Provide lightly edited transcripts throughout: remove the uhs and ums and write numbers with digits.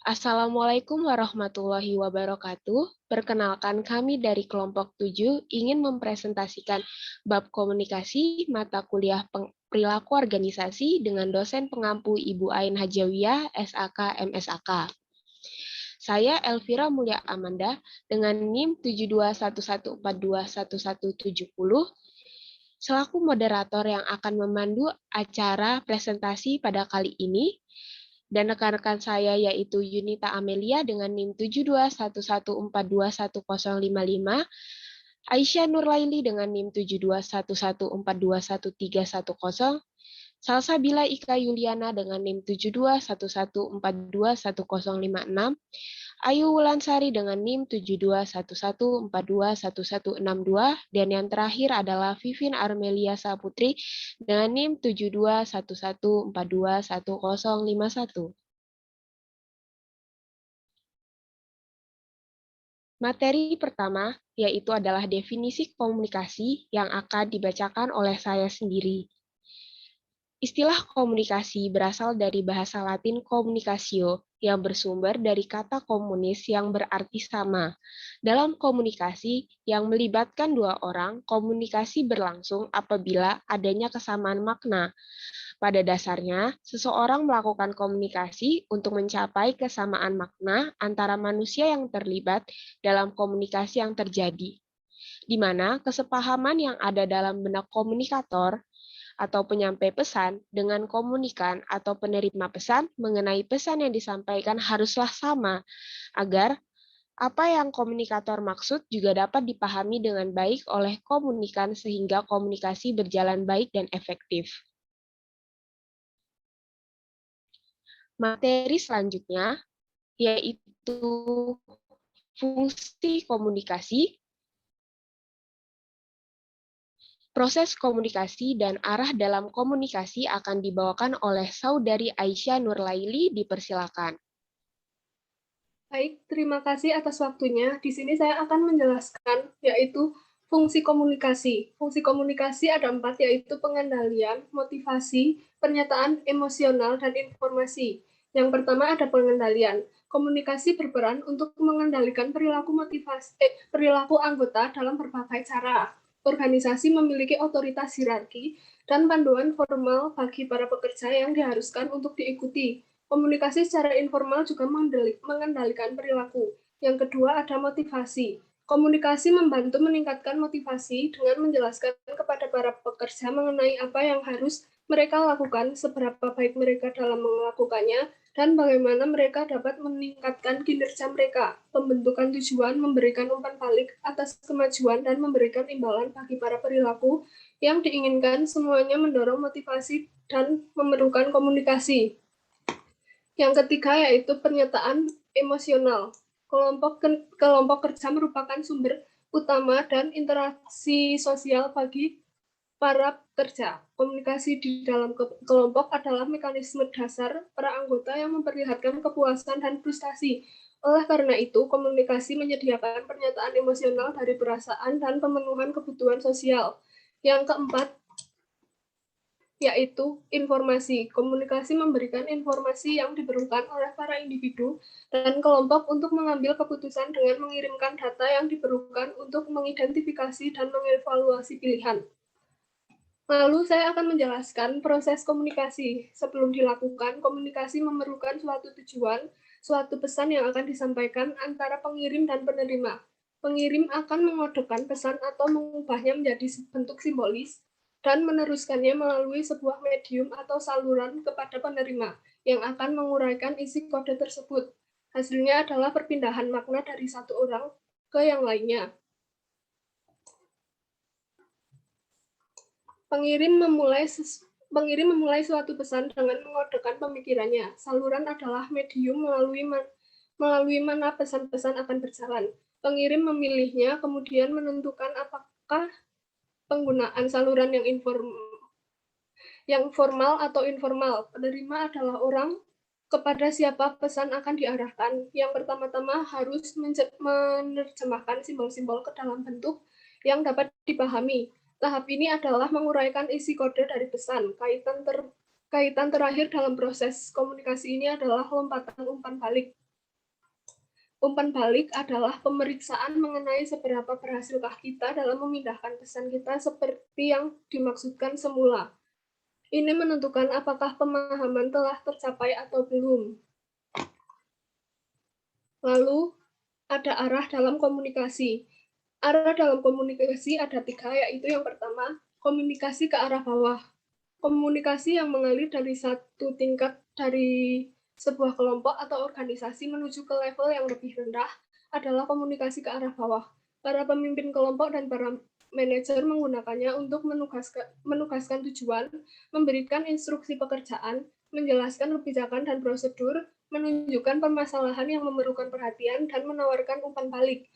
Assalamualaikum warahmatullahi wabarakatuh. Perkenalkan, kami dari kelompok 7 ingin mempresentasikan bab komunikasi mata kuliah perilaku organisasi dengan dosen pengampu Ibu Ain Hajawiyah, SAK, MSAK. Saya Elvira Mulia Amanda dengan NIM 7211421170 selaku moderator yang akan memandu acara presentasi pada kali ini, dan rekan-rekan saya yaitu Yunita Amelia dengan NIM 7211421055, Aisyah Nurlaili dengan NIM 7211421310, Salsabila Ika Yuliana dengan NIM 7211421056, Ayu Wulansari dengan NIM 7211421162, dan yang terakhir adalah Vivin Armelia Saputri dengan NIM 7211421051. Materi pertama yaitu adalah definisi komunikasi yang akan dibacakan oleh saya sendiri. Istilah komunikasi berasal dari bahasa Latin communicatio, yang bersumber dari kata komunis yang berarti sama. Dalam komunikasi yang melibatkan dua orang, komunikasi berlangsung apabila adanya kesamaan makna. Pada dasarnya, seseorang melakukan komunikasi untuk mencapai kesamaan makna antara manusia yang terlibat dalam komunikasi yang terjadi, di mana kesepahaman yang ada dalam benak komunikator atau penyampai pesan dengan komunikan atau penerima pesan mengenai pesan yang disampaikan haruslah sama, agar apa yang komunikator maksud juga dapat dipahami dengan baik oleh komunikan sehingga komunikasi berjalan baik dan efektif. Materi selanjutnya yaitu fungsi komunikasi, proses komunikasi dan arah dalam komunikasi akan dibawakan oleh Saudari Aisyah Nurlaili. Dipersilakan. Baik, terima kasih atas waktunya. Di sini saya akan menjelaskan yaitu fungsi komunikasi. Fungsi komunikasi ada 4, yaitu pengendalian, motivasi, pernyataan emosional, dan informasi. Yang pertama ada pengendalian. Komunikasi berperan untuk mengendalikan perilaku anggota dalam berbagai cara. Organisasi memiliki otoritas hierarki dan panduan formal bagi para pekerja yang diharuskan untuk diikuti. Komunikasi secara informal juga mengendalikan perilaku. Yang kedua ada motivasi. Komunikasi membantu meningkatkan motivasi dengan menjelaskan kepada para pekerja mengenai apa yang harus mereka lakukan, seberapa baik mereka dalam melakukannya, dan bagaimana mereka dapat meningkatkan kinerja mereka. Pembentukan tujuan memberikan umpan balik atas kemajuan dan memberikan imbalan bagi para perilaku yang diinginkan. Semuanya mendorong motivasi dan memerlukan komunikasi. Yang ketiga yaitu pernyataan emosional. Kelompok kerja merupakan sumber utama dan interaksi sosial bagi para pekerja. Komunikasi di dalam kelompok adalah mekanisme dasar para anggota yang memperlihatkan kepuasan dan frustasi. Oleh karena itu, komunikasi menyediakan pernyataan emosional dari perasaan dan pemenuhan kebutuhan sosial. Yang keempat, yaitu informasi. Komunikasi memberikan informasi yang diperlukan oleh para individu dan kelompok untuk mengambil keputusan dengan mengirimkan data yang diperlukan untuk mengidentifikasi dan mengevaluasi pilihan. Lalu saya akan menjelaskan proses komunikasi. Sebelum dilakukan, komunikasi memerlukan suatu tujuan, suatu pesan yang akan disampaikan antara pengirim dan penerima. Pengirim akan mengodekan pesan atau mengubahnya menjadi bentuk simbolis dan meneruskannya melalui sebuah medium atau saluran kepada penerima yang akan menguraikan isi kode tersebut. Hasilnya adalah perpindahan makna dari satu orang ke yang lainnya. Pengirim memulai suatu pesan dengan mengodekan pemikirannya. Saluran adalah medium melalui mana pesan-pesan akan berjalan. Pengirim memilihnya, kemudian menentukan apakah penggunaan saluran yang formal atau informal. Penerima adalah orang kepada siapa pesan akan diarahkan. Yang pertama-tama harus menerjemahkan simbol-simbol ke dalam bentuk yang dapat dipahami. Tahap ini adalah menguraikan isi kode dari pesan. Kaitan terakhir dalam proses komunikasi ini adalah lompatan umpan balik. Umpan balik adalah pemeriksaan mengenai seberapa berhasilkah kita dalam memindahkan pesan kita seperti yang dimaksudkan semula. Ini menentukan apakah pemahaman telah tercapai atau belum. Lalu, ada arah dalam komunikasi. Arah dalam komunikasi ada 3, yaitu yang pertama, komunikasi ke arah bawah. Komunikasi yang mengalir dari satu tingkat dari sebuah kelompok atau organisasi menuju ke level yang lebih rendah adalah komunikasi ke arah bawah. Para pemimpin kelompok dan para manajer menggunakannya untuk menugaskan tujuan, memberikan instruksi pekerjaan, menjelaskan kebijakan dan prosedur, menunjukkan permasalahan yang memerlukan perhatian, dan menawarkan umpan balik.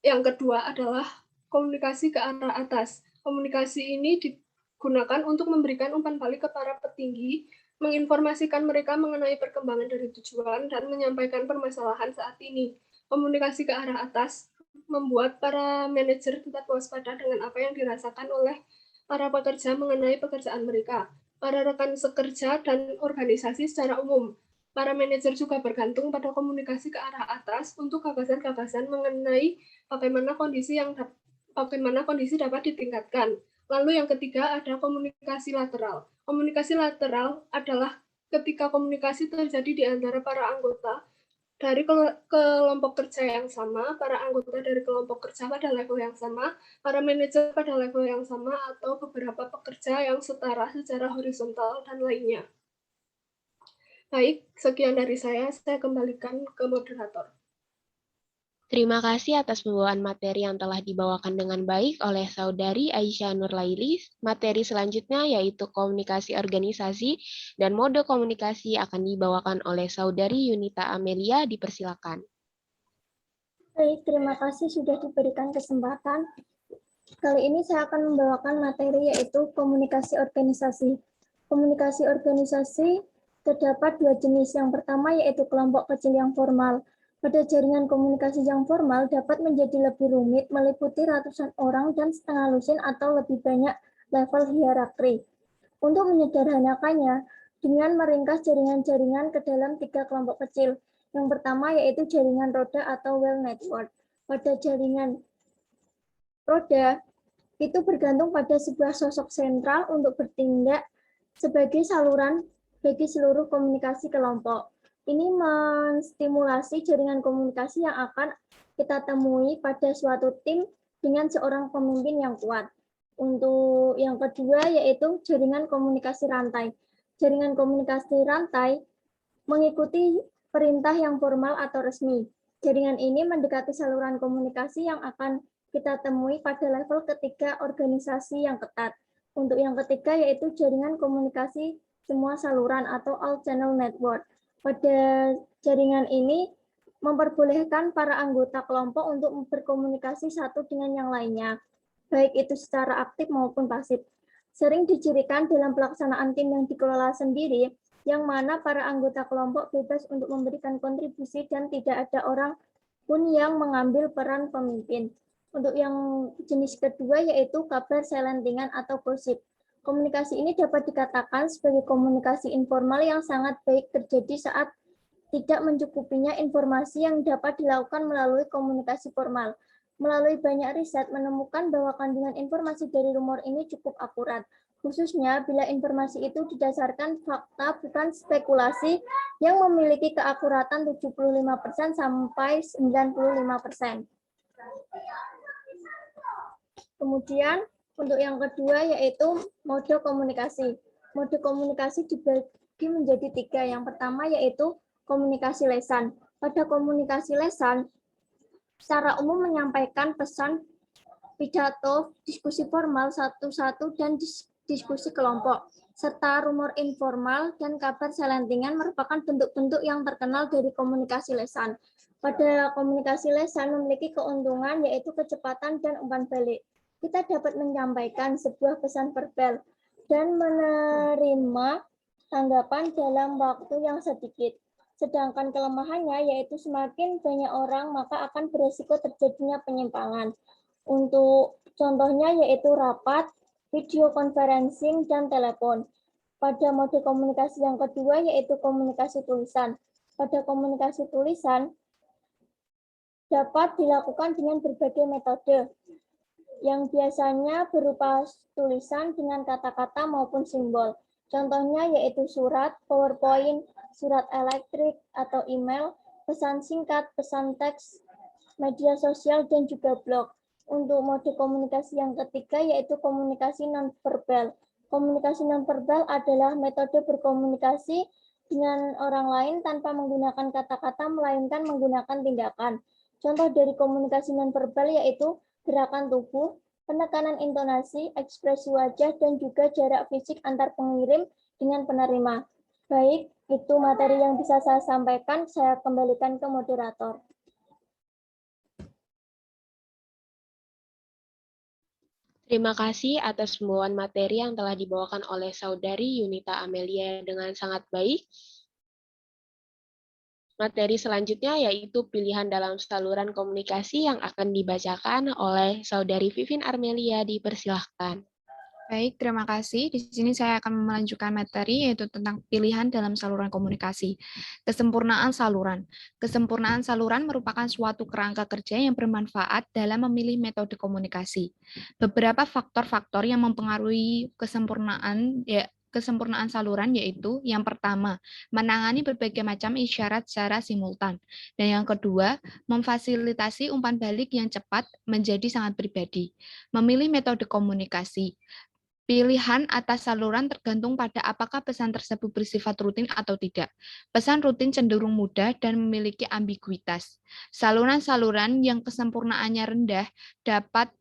Yang kedua adalah komunikasi ke arah atas. Komunikasi ini digunakan untuk memberikan umpan balik ke para petinggi, menginformasikan mereka mengenai perkembangan dari tujuan, dan menyampaikan permasalahan saat ini. Komunikasi ke arah atas membuat para manajer tetap waspada dengan apa yang dirasakan oleh para pekerja mengenai pekerjaan mereka, para rekan sekerja, dan organisasi secara umum. Para manajer juga bergantung pada komunikasi ke arah atas untuk gagasan-gagasan mengenai bagaimana kondisi dapat ditingkatkan. Lalu yang ketiga ada komunikasi lateral. Komunikasi lateral adalah ketika komunikasi terjadi di antara para anggota dari kelompok kerja yang sama, para anggota dari kelompok kerja pada level yang sama, para manajer pada level yang sama, atau beberapa pekerja yang setara secara horizontal dan lainnya. Baik, sekian dari saya kembalikan ke moderator. Terima kasih atas pembawaan materi yang telah dibawakan dengan baik oleh Saudari Aisyah Nurlailis. Materi selanjutnya yaitu komunikasi organisasi dan mode komunikasi akan dibawakan oleh Saudari Yunita Amelia. Dipersilakan. Baik, terima kasih sudah diberikan kesempatan. Kali ini saya akan membawakan materi yaitu komunikasi organisasi. Komunikasi organisasi terdapat 2 jenis. Yang pertama yaitu kelompok kecil yang formal. Pada jaringan komunikasi yang formal dapat menjadi lebih rumit, meliputi ratusan orang dan setengah lusin atau lebih banyak level hierarki. Untuk menyederhanakannya, dengan meringkas jaringan-jaringan ke dalam 3 kelompok kecil. Yang pertama yaitu jaringan roda atau well network. Pada jaringan roda, itu bergantung pada sebuah sosok sentral untuk bertindak sebagai saluran bagi seluruh komunikasi kelompok. Ini menstimulasi jaringan komunikasi yang akan kita temui pada suatu tim dengan seorang pemimpin yang kuat. Untuk yang kedua yaitu jaringan komunikasi rantai. Jaringan komunikasi rantai mengikuti perintah yang formal atau resmi. Jaringan ini mendekati saluran komunikasi yang akan kita temui pada level ketiga organisasi yang ketat. Untuk yang ketiga yaitu jaringan komunikasi semua saluran atau all channel network. Pada jaringan ini memperbolehkan para anggota kelompok untuk berkomunikasi satu dengan yang lainnya, baik itu secara aktif maupun pasif. Sering dicirikan dalam pelaksanaan tim yang dikelola sendiri, yang mana para anggota kelompok bebas untuk memberikan kontribusi dan tidak ada orang pun yang mengambil peran pemimpin. Untuk yang jenis kedua yaitu kabar selentingan atau gosip. Komunikasi ini dapat dikatakan sebagai komunikasi informal yang sangat baik terjadi saat tidak mencukupinya informasi yang dapat dilakukan melalui komunikasi formal. Melalui banyak riset menemukan bahwa kandungan informasi dari rumor ini cukup akurat, khususnya bila informasi itu didasarkan fakta bukan spekulasi yang memiliki keakuratan 75% sampai 95%. Kemudian untuk yang kedua yaitu mode komunikasi. Mode komunikasi dibagi menjadi 3. Yang pertama yaitu komunikasi lesan. Pada komunikasi lesan, secara umum menyampaikan pesan, pidato, diskusi formal satu-satu dan diskusi kelompok, serta rumor informal dan kabar selentingan merupakan bentuk-bentuk yang terkenal dari komunikasi lesan. Pada komunikasi lesan memiliki keuntungan yaitu kecepatan dan umpan balik. Kita dapat menyampaikan sebuah pesan verbal dan menerima tanggapan dalam waktu yang sedikit. Sedangkan kelemahannya yaitu semakin banyak orang maka akan beresiko terjadinya penyimpangan. Untuk contohnya yaitu rapat, video conferencing, dan telepon. Pada mode komunikasi yang kedua yaitu komunikasi tulisan. pada komunikasi tulisan dapat dilakukan dengan berbagai metode yang biasanya berupa tulisan dengan kata-kata maupun simbol. Contohnya yaitu surat, PowerPoint, surat elektrik atau email, pesan singkat, pesan teks, media sosial, dan juga blog. Untuk mode komunikasi yang ketiga yaitu komunikasi nonverbal. Komunikasi nonverbal adalah metode berkomunikasi dengan orang lain tanpa menggunakan kata-kata, melainkan menggunakan tindakan. Contoh dari komunikasi nonverbal yaitu gerakan tubuh, penekanan intonasi, ekspresi wajah, dan juga jarak fisik antar pengirim dengan penerima. Baik, itu materi yang bisa saya sampaikan. Saya kembalikan ke moderator. Terima kasih atas pembawaan materi yang telah dibawakan oleh Saudari Yunita Amelia dengan sangat baik. Materi selanjutnya yaitu pilihan dalam saluran komunikasi yang akan dibacakan oleh Saudari Vivin Armelia. Dipersilahkan. Baik, terima kasih. Di sini saya akan melanjutkan materi yaitu tentang pilihan dalam saluran komunikasi. Kesempurnaan saluran. Kesempurnaan saluran merupakan suatu kerangka kerja yang bermanfaat dalam memilih metode komunikasi. Beberapa faktor-faktor yang mempengaruhi kesempurnaan saluran yaitu yang pertama, menangani berbagai macam isyarat secara simultan. Dan yang kedua, memfasilitasi umpan balik yang cepat menjadi sangat pribadi. Memilih metode komunikasi. Pilihan atas saluran tergantung pada apakah pesan tersebut bersifat rutin atau tidak. Pesan rutin cenderung mudah dan memiliki ambiguitas. Saluran-saluran yang kesempurnaannya rendah dapat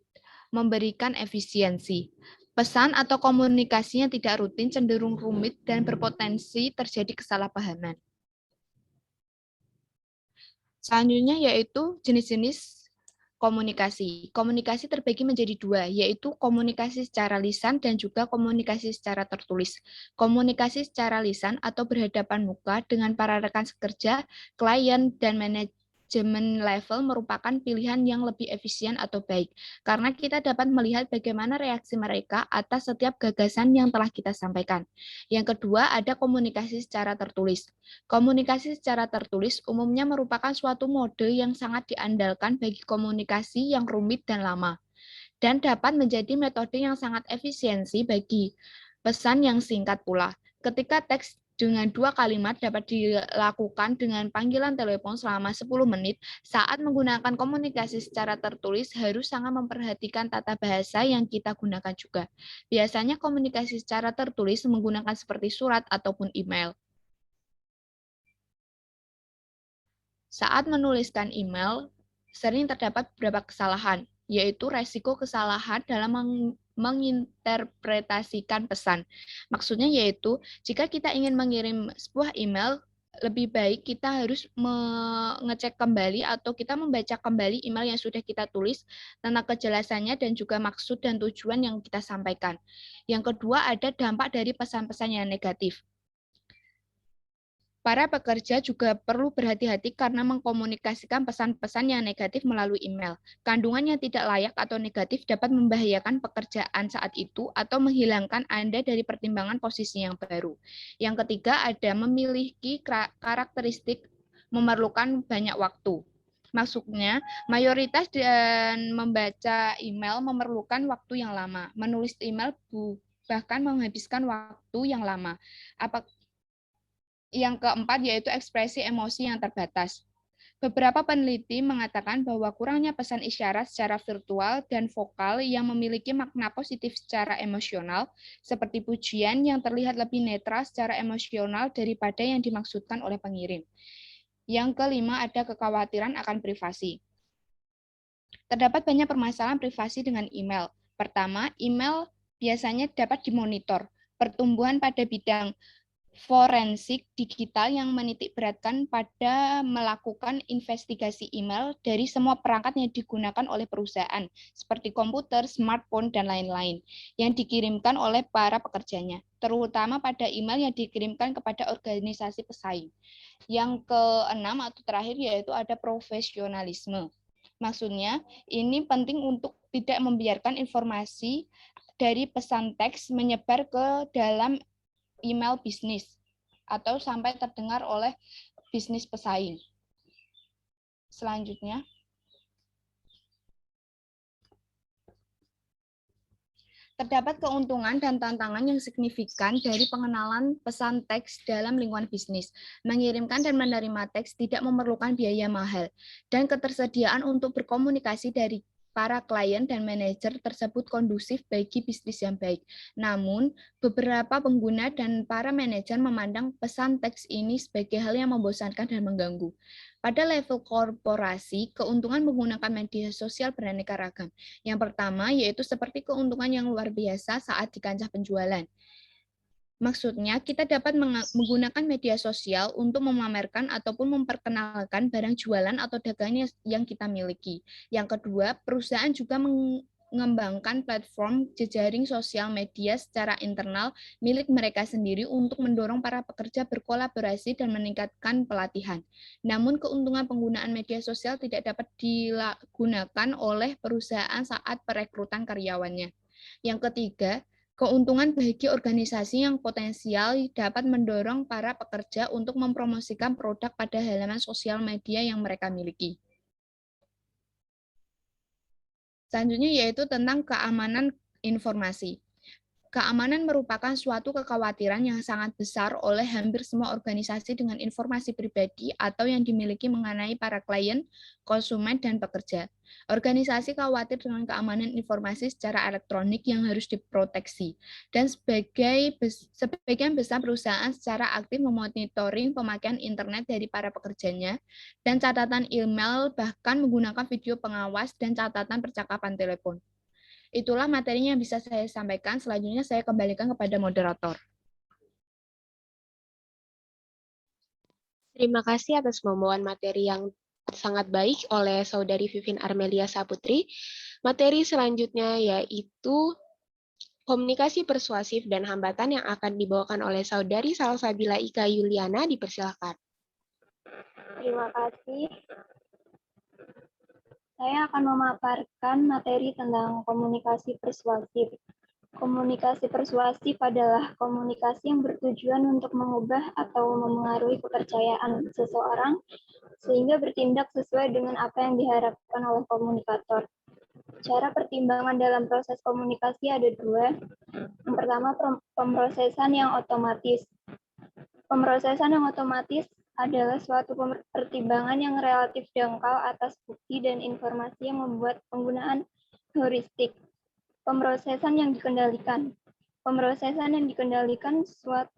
memberikan efisiensi. Pesan atau komunikasinya tidak rutin cenderung rumit dan berpotensi terjadi kesalahpahaman. Selanjutnya yaitu jenis-jenis komunikasi. Komunikasi terbagi menjadi dua, yaitu komunikasi secara lisan dan juga komunikasi secara tertulis. Komunikasi secara lisan atau berhadapan muka dengan para rekan sekerja, klien, dan manajemen level merupakan pilihan yang lebih efisien atau baik, karena kita dapat melihat bagaimana reaksi mereka atas setiap gagasan yang telah kita sampaikan. Yang kedua, ada komunikasi secara tertulis. Komunikasi secara tertulis umumnya merupakan suatu mode yang sangat diandalkan bagi komunikasi yang rumit dan lama, dan dapat menjadi metode yang sangat efisiensi bagi pesan yang singkat pula. Ketika teks dengan 2 kalimat dapat dilakukan dengan panggilan telepon selama 10 menit, saat menggunakan komunikasi secara tertulis harus sangat memperhatikan tata bahasa yang kita gunakan juga. Biasanya komunikasi secara tertulis menggunakan seperti surat ataupun email. Saat menuliskan email, sering terdapat beberapa kesalahan, yaitu resiko kesalahan dalam menginterpretasikan pesan. Maksudnya yaitu, jika kita ingin mengirim sebuah email, lebih baik kita harus mengecek kembali atau kita membaca kembali email yang sudah kita tulis tentang kejelasannya dan juga maksud dan tujuan yang kita sampaikan. Yang kedua, ada dampak dari pesan-pesan yang negatif. Para pekerja juga perlu berhati-hati karena mengkomunikasikan pesan-pesan yang negatif melalui email. Kandungan yang tidak layak atau negatif dapat membahayakan pekerjaan saat itu atau menghilangkan Anda dari pertimbangan posisi yang baru. Yang ketiga, ada memiliki karakteristik memerlukan banyak waktu. Maksudnya, mayoritas dan membaca email memerlukan waktu yang lama. Menulis email bahkan menghabiskan waktu yang lama. Yang keempat yaitu ekspresi emosi yang terbatas. Beberapa peneliti mengatakan bahwa kurangnya pesan isyarat secara virtual dan vokal yang memiliki makna positif secara emosional, seperti pujian yang terlihat lebih netral secara emosional daripada yang dimaksudkan oleh pengirim. Yang kelima ada kekhawatiran akan privasi. Terdapat banyak permasalahan privasi dengan email. Pertama, email biasanya dapat dimonitor. Pertumbuhan pada bidang forensik digital yang menitikberatkan pada melakukan investigasi email dari semua perangkat yang digunakan oleh perusahaan, seperti komputer, smartphone, dan lain-lain, yang dikirimkan oleh para pekerjanya, terutama pada email yang dikirimkan kepada organisasi pesaing. Yang keenam atau terakhir yaitu ada profesionalisme. Maksudnya, ini penting untuk tidak membiarkan informasi dari pesan teks menyebar ke dalam email bisnis atau sampai terdengar oleh bisnis pesaing. Selanjutnya, terdapat keuntungan dan tantangan yang signifikan dari pengenalan pesan teks dalam lingkungan bisnis. Mengirimkan dan menerima teks tidak memerlukan biaya mahal, dan ketersediaan untuk berkomunikasi dari para klien dan manajer tersebut kondusif bagi bisnis yang baik. Namun, beberapa pengguna dan para manajer memandang pesan teks ini sebagai hal yang membosankan dan mengganggu. Pada level korporasi, keuntungan menggunakan media sosial beraneka ragam. Yang pertama yaitu seperti keuntungan yang luar biasa saat di kancah penjualan. Maksudnya, kita dapat menggunakan media sosial untuk memamerkan ataupun memperkenalkan barang jualan atau dagangan yang kita miliki. Yang kedua, perusahaan juga mengembangkan platform jejaring sosial media secara internal milik mereka sendiri untuk mendorong para pekerja berkolaborasi dan meningkatkan pelatihan. Namun, keuntungan penggunaan media sosial tidak dapat digunakan oleh perusahaan saat perekrutan karyawannya. Yang ketiga, keuntungan bagi organisasi yang potensial dapat mendorong para pekerja untuk mempromosikan produk pada halaman sosial media yang mereka miliki. Selanjutnya yaitu tentang keamanan informasi. Keamanan merupakan suatu kekhawatiran yang sangat besar oleh hampir semua organisasi dengan informasi pribadi atau yang dimiliki mengenai para klien, konsumen, dan pekerja. Organisasi khawatir dengan keamanan informasi secara elektronik yang harus diproteksi, dan sebagian besar perusahaan secara aktif memonitoring pemakaian internet dari para pekerjanya, dan catatan email, bahkan menggunakan video pengawas dan catatan percakapan telepon. Itulah materinya yang bisa saya sampaikan. Selanjutnya saya kembalikan kepada moderator. Terima kasih atas pembawaan materi yang sangat baik oleh Saudari Vivin Armelia Saputri. Materi selanjutnya yaitu komunikasi persuasif dan hambatan yang akan dibawakan oleh Saudari Salsabila Ika Yuliana. Dipersilakan. Terima kasih. Saya akan memaparkan materi tentang komunikasi persuasif. Komunikasi persuasif adalah komunikasi yang bertujuan untuk mengubah atau memengaruhi kepercayaan seseorang sehingga bertindak sesuai dengan apa yang diharapkan oleh komunikator. Cara pertimbangan dalam proses komunikasi ada dua. Yang pertama, pemrosesan yang otomatis. Pemrosesan yang otomatis adalah suatu pertimbangan yang relatif dangkal atas bukti dan informasi yang membuat penggunaan heuristik. Pemrosesan yang dikendalikan. Pemrosesan yang dikendalikan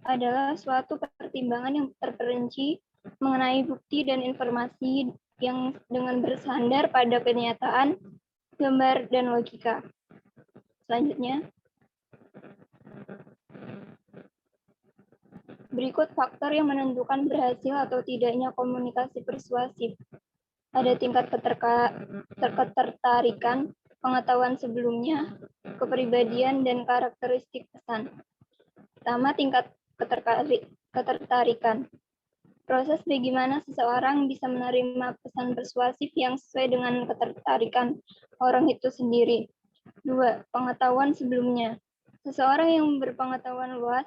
adalah suatu pertimbangan yang terperinci mengenai bukti dan informasi yang dengan bersandar pada kenyataan, gambar, dan logika. Selanjutnya, berikut faktor yang menentukan berhasil atau tidaknya komunikasi persuasif. Ada tingkat ketertarikan, pengetahuan sebelumnya, kepribadian, dan karakteristik pesan. Pertama, tingkat ketertarikan. Proses bagaimana seseorang bisa menerima pesan persuasif yang sesuai dengan ketertarikan orang itu sendiri. 2. Pengetahuan sebelumnya. Seseorang yang berpengetahuan luas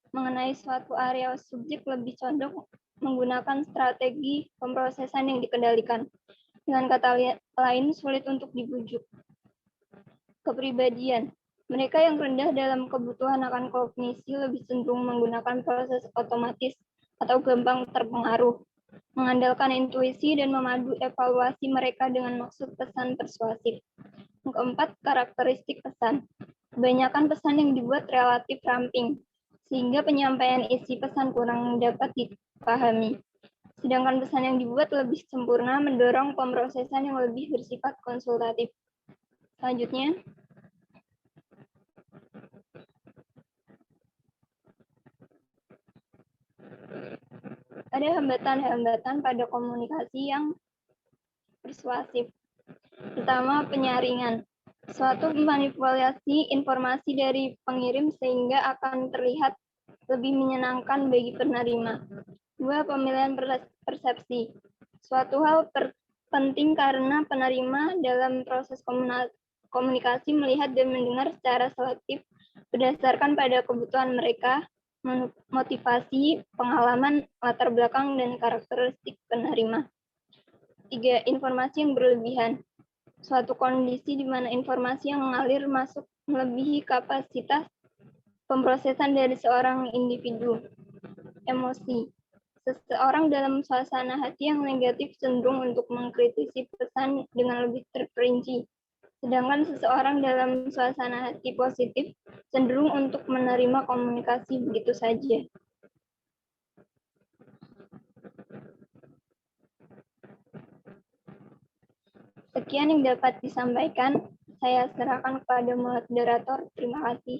mengenai suatu area subjek lebih condong menggunakan strategi pemrosesan yang dikendalikan. Dengan kata lain, sulit untuk dibujuk. Kepribadian. Mereka yang rendah dalam kebutuhan akan kognisi lebih cenderung menggunakan proses otomatis atau gampang terpengaruh, mengandalkan intuisi dan memadu evaluasi mereka dengan maksud pesan persuasif. Yang keempat, karakteristik pesan. Kebanyakan pesan yang dibuat relatif ramping, sehingga penyampaian isi pesan kurang dapat dipahami. Sedangkan pesan yang dibuat lebih sempurna mendorong pemrosesan yang lebih bersifat konsultatif. Selanjutnya, ada hambatan-hambatan pada komunikasi yang persuasif. Pertama, penyaringan. Suatu manipulasi informasi dari pengirim sehingga akan terlihat lebih menyenangkan bagi penerima. 2. Pemilihan persepsi. Suatu hal penting karena penerima dalam proses komunikasi melihat dan mendengar secara selektif berdasarkan pada kebutuhan mereka, motivasi, pengalaman, latar belakang, dan karakteristik penerima. 3. Informasi yang berlebihan. Suatu kondisi di mana informasi yang mengalir masuk melebihi kapasitas pemrosesan dari seorang individu. Emosi. Seseorang dalam suasana hati yang negatif cenderung untuk mengkritisi pesan dengan lebih terperinci. Sedangkan seseorang dalam suasana hati positif cenderung untuk menerima komunikasi begitu saja. Sekian yang dapat disampaikan. Saya serahkan kepada moderator. Terima kasih.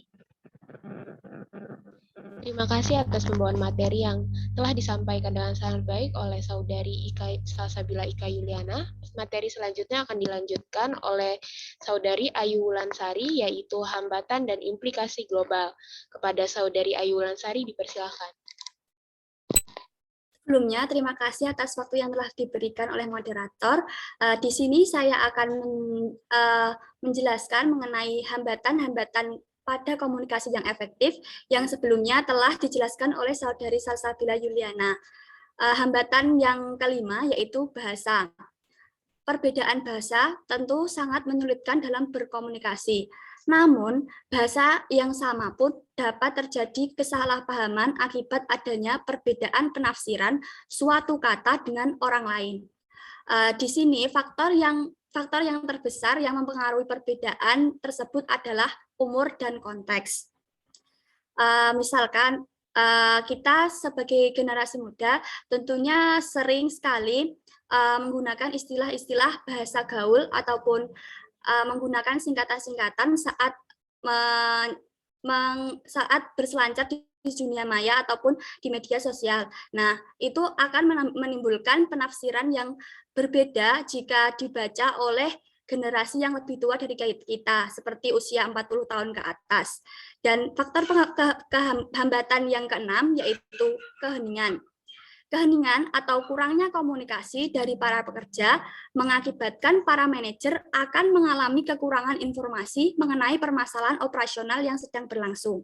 Terima kasih atas pembawaan materi yang telah disampaikan dengan sangat baik oleh Saudari Salsabila Ika Yuliana. Materi selanjutnya akan dilanjutkan oleh Saudari Ayu Wulansari, yaitu hambatan dan implikasi global. Kepada Saudari Ayu Wulansari, dipersilakan. Sebelumnya, terima kasih atas waktu yang telah diberikan oleh moderator. Di sini saya akan menjelaskan mengenai hambatan-hambatan pada komunikasi yang efektif yang sebelumnya telah dijelaskan oleh Saudari Salsabila Yuliana. Hambatan yang kelima yaitu bahasa. Perbedaan bahasa tentu sangat menyulitkan dalam berkomunikasi. Namun, bahasa yang sama pun dapat terjadi kesalahpahaman akibat adanya perbedaan penafsiran suatu kata dengan orang lain. Di sini faktor yang terbesar yang mempengaruhi perbedaan tersebut adalah umur dan konteks. Misalkan kita sebagai generasi muda tentunya sering sekali menggunakan istilah-istilah bahasa gaul ataupun menggunakan singkatan-singkatan saat saat berselancar di dunia maya ataupun di media sosial. Nah, itu akan menimbulkan penafsiran yang berbeda jika dibaca oleh generasi yang lebih tua dari kita, seperti usia 40 tahun ke atas. Dan faktor hambatan yang keenam yaitu keheningan. Keheningan atau kurangnya komunikasi dari para pekerja mengakibatkan para manajer akan mengalami kekurangan informasi mengenai permasalahan operasional yang sedang berlangsung.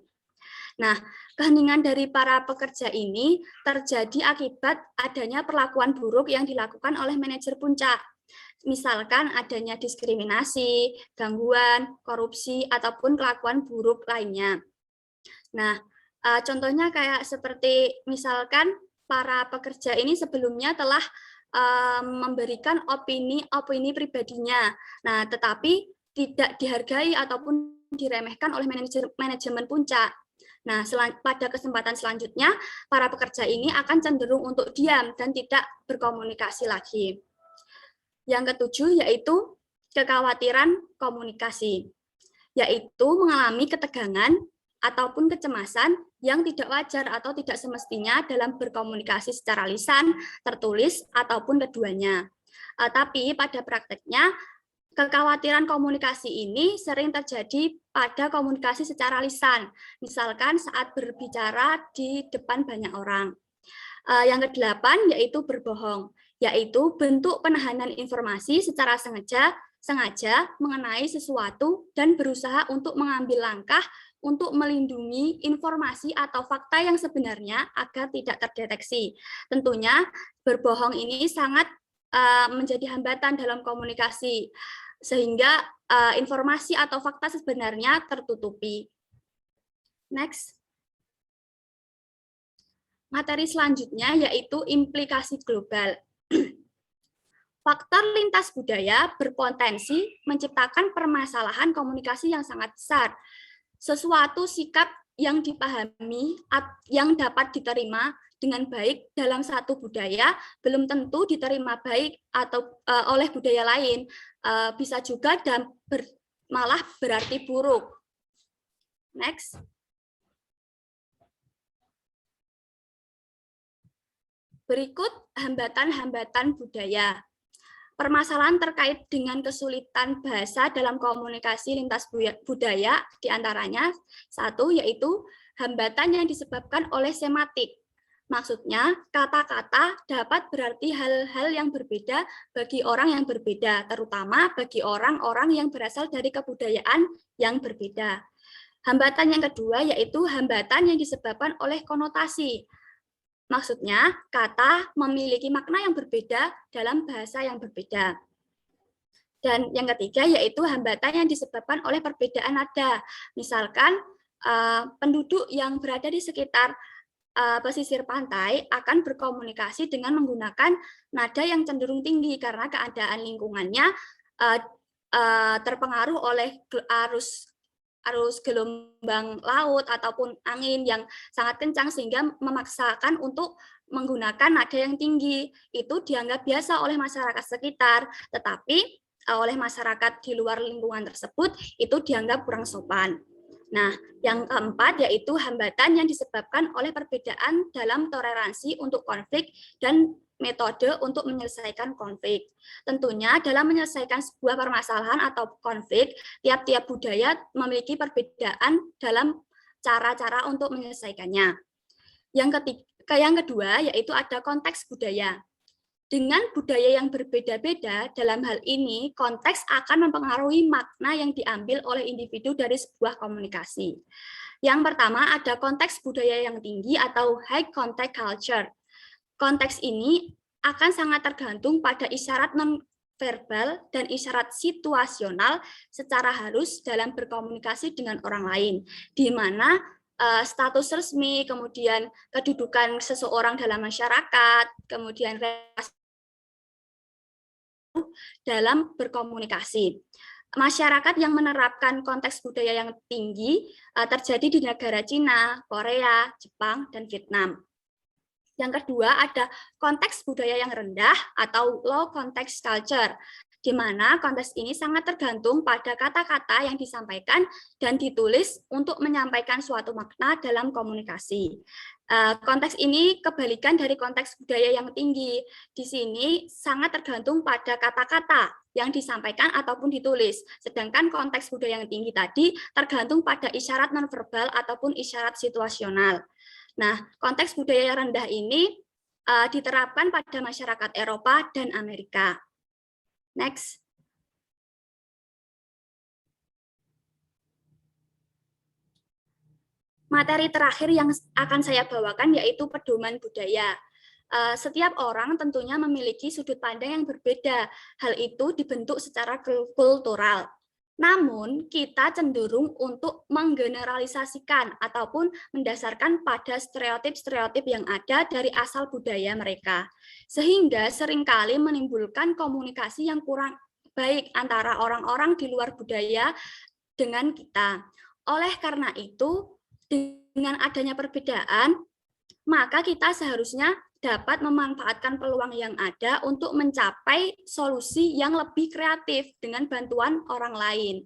Nah, keheningan dari para pekerja ini terjadi akibat adanya perlakuan buruk yang dilakukan oleh manajer puncak. Misalkan adanya diskriminasi, gangguan, korupsi, ataupun kelakuan buruk lainnya. Nah, contohnya kayak seperti misalkan para pekerja ini sebelumnya telah memberikan opini pribadinya. Nah, tetapi tidak dihargai ataupun diremehkan oleh manajemen puncak. Nah, pada kesempatan selanjutnya, para pekerja ini akan cenderung untuk diam dan tidak berkomunikasi lagi. Yang ketujuh yaitu kekhawatiran komunikasi, yaitu mengalami ketegangan ataupun kecemasan yang tidak wajar atau tidak semestinya dalam berkomunikasi secara lisan, tertulis, ataupun keduanya. Tapi pada prakteknya, kekhawatiran komunikasi ini sering terjadi pada komunikasi secara lisan, misalkan saat berbicara di depan banyak orang. Yang kedelapan yaitu berbohong, yaitu bentuk penahanan informasi secara sengaja mengenai sesuatu dan berusaha untuk mengambil langkah untuk melindungi informasi atau fakta yang sebenarnya agar tidak terdeteksi. Tentunya berbohong ini sangat menjadi hambatan dalam komunikasi, sehingga informasi atau fakta sebenarnya tertutupi. Next. Materi selanjutnya yaitu implikasi global. Faktor lintas budaya berpotensi menciptakan permasalahan komunikasi yang sangat besar. Sesuatu sikap yang dipahami, yang dapat diterima dengan baik dalam satu budaya, belum tentu diterima baik atau oleh budaya lain. Bisa juga dan malah berarti buruk. Next. Berikut hambatan-hambatan budaya. Permasalahan terkait dengan kesulitan bahasa dalam komunikasi lintas budaya diantaranya satu yaitu hambatan yang disebabkan oleh sematik. Maksudnya kata-kata dapat berarti hal-hal yang berbeda bagi orang yang berbeda, terutama bagi orang-orang yang berasal dari kebudayaan yang berbeda. Hambatan yang kedua yaitu hambatan yang disebabkan oleh konotasi. Maksudnya, kata memiliki makna yang berbeda dalam bahasa yang berbeda. Dan yang ketiga yaitu hambatan yang disebabkan oleh perbedaan nada. Misalkan penduduk yang berada di sekitar pesisir pantai akan berkomunikasi dengan menggunakan nada yang cenderung tinggi karena keadaan lingkungannya terpengaruh oleh arus gelombang laut ataupun angin yang sangat kencang sehingga memaksakan untuk menggunakan nada yang tinggi. Itu dianggap biasa oleh masyarakat sekitar, tetapi oleh masyarakat di luar lingkungan tersebut itu dianggap kurang sopan. Nah, yang keempat yaitu hambatan yang disebabkan oleh perbedaan dalam toleransi untuk konflik dan metode untuk menyelesaikan konflik. Tentunya dalam menyelesaikan sebuah permasalahan atau konflik, tiap-tiap budaya memiliki perbedaan dalam cara-cara untuk menyelesaikannya. Yang kedua yaitu ada konteks budaya. Dengan budaya yang berbeda-beda, dalam hal ini konteks akan mempengaruhi makna yang diambil oleh individu dari sebuah komunikasi. Yang pertama ada konteks budaya yang tinggi atau high context culture. Konteks ini akan sangat tergantung pada isyarat non-verbal dan isyarat situasional secara halus dalam berkomunikasi dengan orang lain, di mana status resmi, kemudian kedudukan seseorang dalam masyarakat, kemudian dalam berkomunikasi. Masyarakat yang menerapkan konteks budaya yang tinggi terjadi di negara Cina, Korea, Jepang, dan Vietnam. Yang kedua ada konteks budaya yang rendah atau low context culture, di mana konteks ini sangat tergantung pada kata-kata yang disampaikan dan ditulis untuk menyampaikan suatu makna dalam komunikasi. Konteks ini kebalikan dari konteks budaya yang tinggi. Di sini sangat tergantung pada kata-kata yang disampaikan ataupun ditulis. Sedangkan konteks budaya yang tinggi tadi tergantung pada isyarat nonverbal ataupun isyarat situasional. Nah, konteks budaya rendah ini diterapkan pada masyarakat Eropa dan Amerika. Next. Materi terakhir yang akan saya bawakan yaitu pedoman budaya. Setiap orang tentunya memiliki sudut pandang yang berbeda. Hal itu dibentuk secara kultural. Namun, kita cenderung untuk menggeneralisasikan ataupun mendasarkan pada stereotip-stereotip yang ada dari asal budaya mereka. Sehingga seringkali menimbulkan komunikasi yang kurang baik antara orang-orang di luar budaya dengan kita. Oleh karena itu, dengan adanya perbedaan, maka kita seharusnya dapat memanfaatkan peluang yang ada untuk mencapai solusi yang lebih kreatif dengan bantuan orang lain.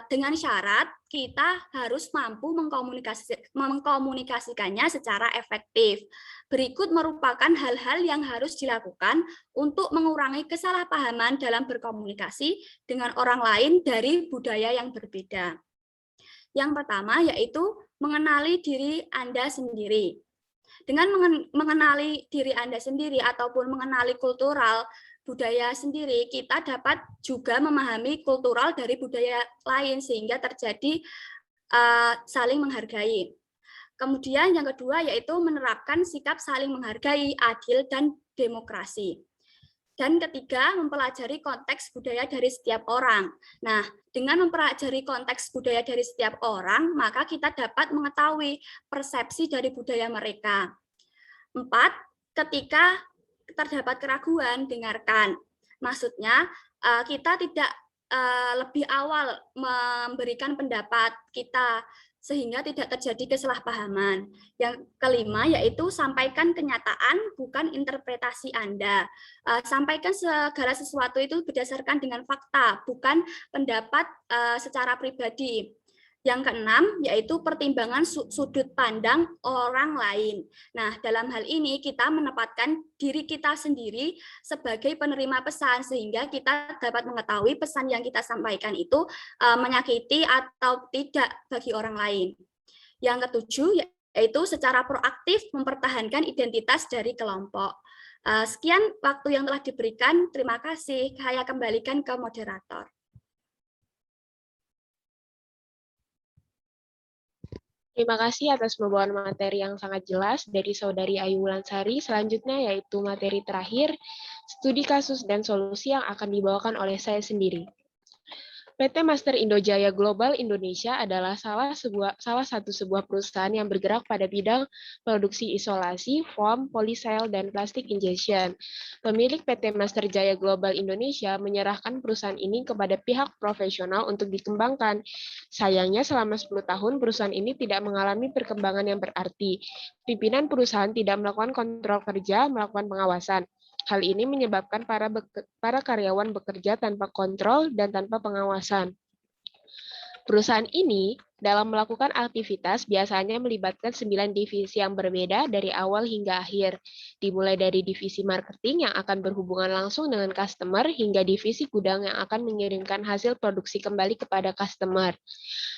Dengan syarat kita harus mampu mengkomunikasikannya secara efektif. Berikut merupakan hal-hal yang harus dilakukan untuk mengurangi kesalahpahaman dalam berkomunikasi dengan orang lain dari budaya yang berbeda. Yang pertama yaitu mengenali diri Anda sendiri. Dengan mengenali diri Anda sendiri ataupun mengenali kultural budaya sendiri, kita dapat juga memahami kultural dari budaya lain sehingga terjadi saling menghargai. Kemudian yang kedua yaitu menerapkan sikap saling menghargai, adil, dan demokrasi. Dan ketiga, mempelajari konteks budaya dari setiap orang. Nah, dengan mempelajari konteks budaya dari setiap orang, maka kita dapat mengetahui persepsi dari budaya mereka. 4, ketika terdapat keraguan, dengarkan. Maksudnya, kita tidak lebih awal memberikan pendapat kita, sehingga tidak terjadi kesalahpahaman. Yang kelima yaitu sampaikan kenyataan bukan interpretasi Anda. Sampaikan segala sesuatu itu berdasarkan dengan fakta, bukan pendapat secara pribadi. Yang keenam yaitu pertimbangan sudut pandang orang lain. Nah, dalam hal ini kita menempatkan diri kita sendiri sebagai penerima pesan sehingga kita dapat mengetahui pesan yang kita sampaikan itu menyakiti atau tidak bagi orang lain. Yang ketujuh yaitu secara proaktif mempertahankan identitas dari kelompok. Sekian waktu yang telah diberikan. Terima kasih. Saya kembalikan ke moderator. Terima kasih atas pembawaan materi yang sangat jelas dari Saudari Ayu Wulansari. Selanjutnya yaitu materi terakhir, studi kasus dan solusi yang akan dibawakan oleh saya sendiri. PT Master Indojaya Global Indonesia adalah salah satu perusahaan yang bergerak pada bidang produksi isolasi, foam, polysel, dan plastik injection. Pemilik PT Master Jaya Global Indonesia menyerahkan perusahaan ini kepada pihak profesional untuk dikembangkan. Sayangnya selama 10 tahun perusahaan ini tidak mengalami perkembangan yang berarti. Pimpinan perusahaan tidak melakukan kontrol kerja, melakukan pengawasan. Hal ini menyebabkan para karyawan bekerja tanpa kontrol dan tanpa pengawasan. Perusahaan ini dalam melakukan aktivitas biasanya melibatkan 9 divisi yang berbeda dari awal hingga akhir, dimulai dari divisi marketing yang akan berhubungan langsung dengan customer hingga divisi gudang yang akan mengirimkan hasil produksi kembali kepada customer.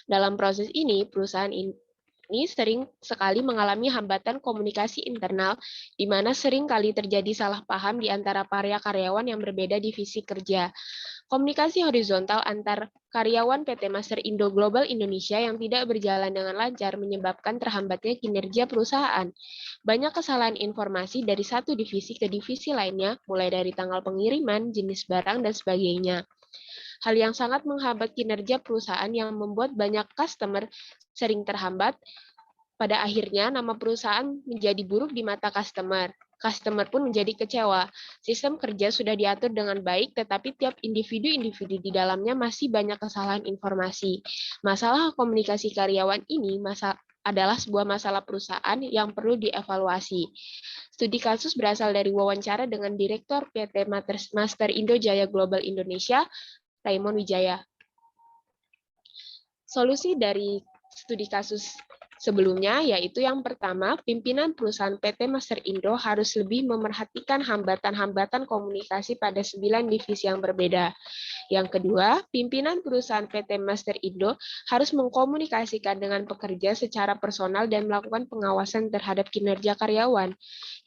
Dalam proses ini, perusahaan ini sering sekali mengalami hambatan komunikasi internal, di mana sering kali terjadi salah paham di antara para karyawan yang berbeda divisi kerja. Komunikasi horizontal antar karyawan PT Master Indo Global Indonesia yang tidak berjalan dengan lancar menyebabkan terhambatnya kinerja perusahaan. Banyak kesalahan informasi dari satu divisi ke divisi lainnya, mulai dari tanggal pengiriman, jenis barang, dan sebagainya. Hal yang sangat menghambat kinerja perusahaan yang membuat banyak customer sering terhambat. Pada akhirnya, nama perusahaan menjadi buruk di mata customer. Customer pun menjadi kecewa. Sistem kerja sudah diatur dengan baik, tetapi tiap individu-individu di dalamnya masih banyak kesalahan informasi. Masalah komunikasi karyawan ini adalah sebuah masalah perusahaan yang perlu dievaluasi. Studi kasus berasal dari wawancara dengan Direktur PT Master Indo Jaya Global Indonesia, Raymond Wijaya. Solusi dari studi kasus sebelumnya yaitu yang pertama, pimpinan perusahaan PT Master Indo harus lebih memerhatikan hambatan-hambatan komunikasi pada 9 divisi yang berbeda. Yang kedua, pimpinan perusahaan PT Master Indo harus mengkomunikasikan dengan pekerja secara personal dan melakukan pengawasan terhadap kinerja karyawan.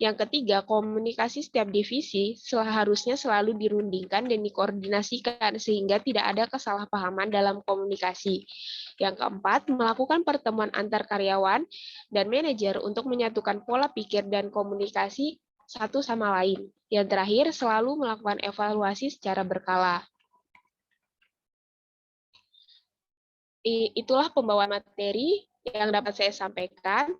Yang ketiga, komunikasi setiap divisi seharusnya selalu dirundingkan dan dikoordinasikan sehingga tidak ada kesalahpahaman dalam komunikasi. Yang keempat, melakukan pertemuan antar karyawan dan manajer untuk menyatukan pola pikir dan komunikasi satu sama lain. Yang terakhir, selalu melakukan evaluasi secara berkala. Itulah pembawaan materi yang dapat saya sampaikan,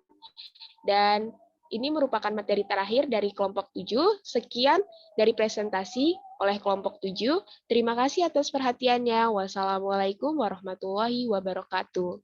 dan ini merupakan materi terakhir dari kelompok 7. Sekian dari presentasi oleh kelompok 7. Terima kasih atas perhatiannya. Wassalamualaikum warahmatullahi wabarakatuh.